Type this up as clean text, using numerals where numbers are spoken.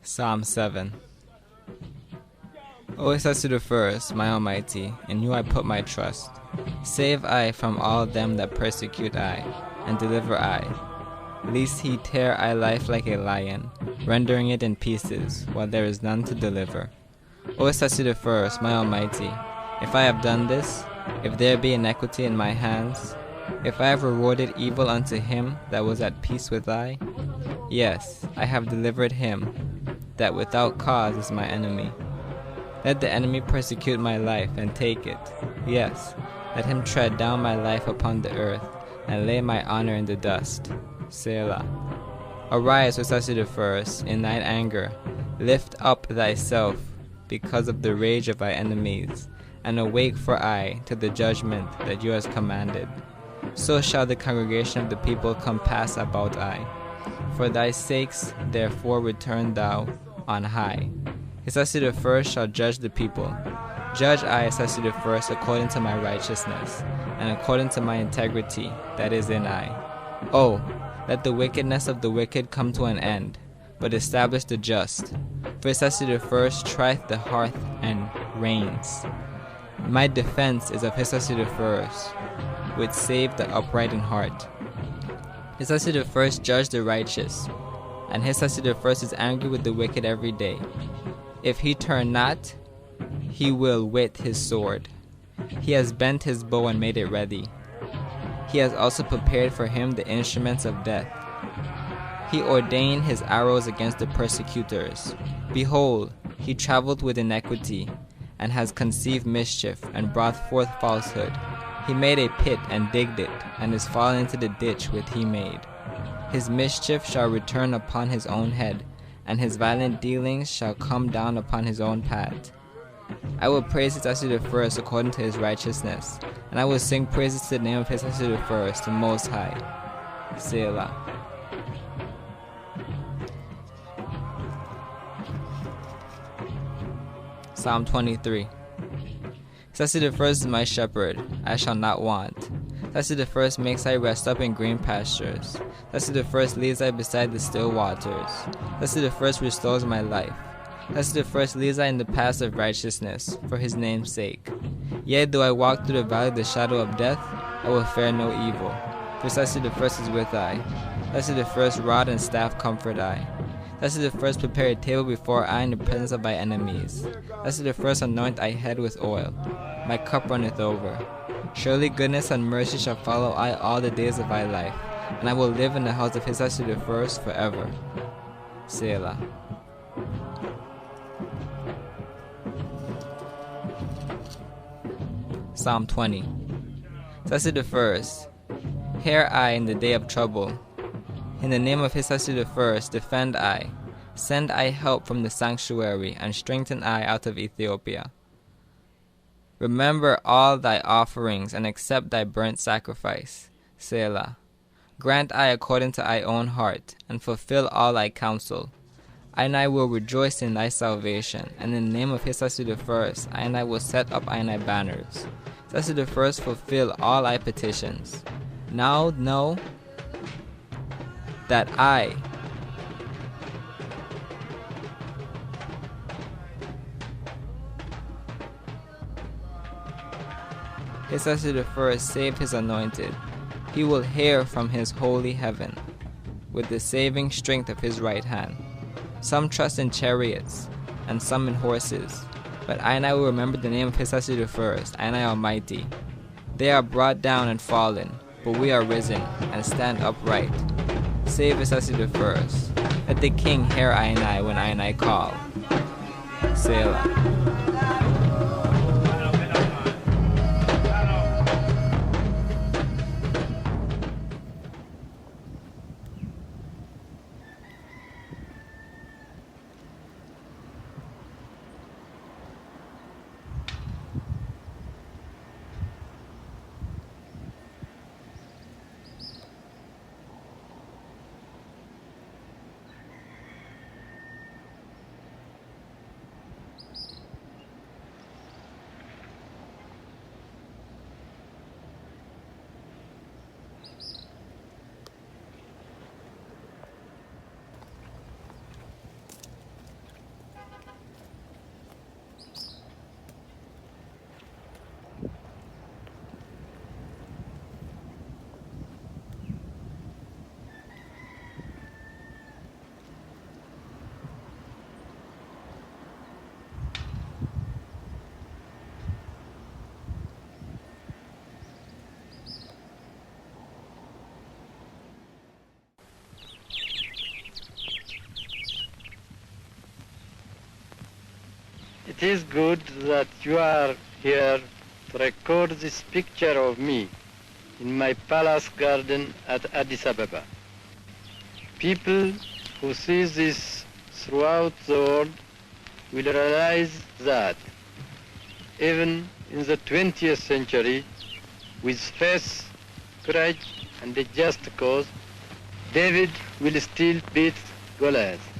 Psalm 7. O Selassie the First, my Almighty, in you I put my trust. Save I from all them that persecute I, and deliver I. Lest he tear I life like a lion, rendering it in pieces, while there is none to deliver. O Selassie the First, my Almighty, if I have done this, if there be iniquity in my hands, if I have rewarded evil unto him that was at peace with I, yes, I have delivered him that without cause is my enemy. Let the enemy persecute my life and take it. Yes, let him tread down my life upon the earth, and lay my honor in the dust. Selah. Arise, O Selassie the First, in thine anger. Lift up thyself because of the rage of thy enemies, and awake for I to the judgment that you hast commanded. So shall the congregation of the people compass about I. For thy sakes, therefore, return thou on high. Selassie the First shall judge the people. Judge I, Selassie the First, according to my righteousness, and according to my integrity that is in I. Oh, let the wickedness of the wicked come to an end, but establish the just. For Selassie the First trieth the hearth and reigns. My defense is of Selassie the First, which save the upright in heart. Selassie the First judge the righteous, and Selassie the First is angry with the wicked every day. If he turn not, he will with his sword. He has bent his bow and made it ready. He has also prepared for him the instruments of death. He ordained his arrows against the persecutors. Behold, he traveled with iniquity, and has conceived mischief, and brought forth falsehood. He made a pit and digged it, and is fallen into the ditch which he made. His mischief shall return upon his own head, and his violent dealings shall come down upon his own path. I will praise Selassie the First according to his righteousness, and I will sing praises to the name of Selassie the First, the Most High. Selah. Psalm 23. Selassie the First is my shepherd, I shall not want. Selassie the First makes I rest up in green pastures. Selassie the First leads I beside the still waters. Selassie the First restores my life. Selassie the First leads I in the paths of righteousness, for his name's sake. Yea, though I walk through the valley of the shadow of death, I will fear no evil. For Selassie the First is with I. Selassie the First rod and staff comfort I. Selassie the First prepare a table before I in the presence of my enemies. Selassie the First anoint thy head with oil. My cup runneth over. Surely goodness and mercy shall follow I all the days of my life, and I will live in the house of Selassie the First forever. Selah. Psalm 20. Selassie the First, hear I in the day of trouble. In the name of Selassie the First, defend I. Send I help from the sanctuary, and strengthen I out of Ethiopia. Remember all thy offerings, and accept thy burnt sacrifice. Selah. Grant I according to thy own heart, and fulfill all thy counsel. I and I will rejoice in thy salvation, and in the name of Selassie the First, I and I will set up I and I banners. Selassie the First fulfill all thy petitions. Now know that I Selassie I save his anointed. He will hear from his holy heaven with the saving strength of his right hand. Some trust in chariots and some in horses, but I and I will remember the name of Selassie I, I and I Almighty. They are brought down and fallen, but we are risen and stand upright. Save Selassie I. Let the king hear I and I when I and I call. Selah. It is good that you are here to record this picture of me in my palace garden at Addis Ababa. People who see this throughout the world will realize that even in the 20th century, with faith, courage, and a just cause, David will still beat Goliath.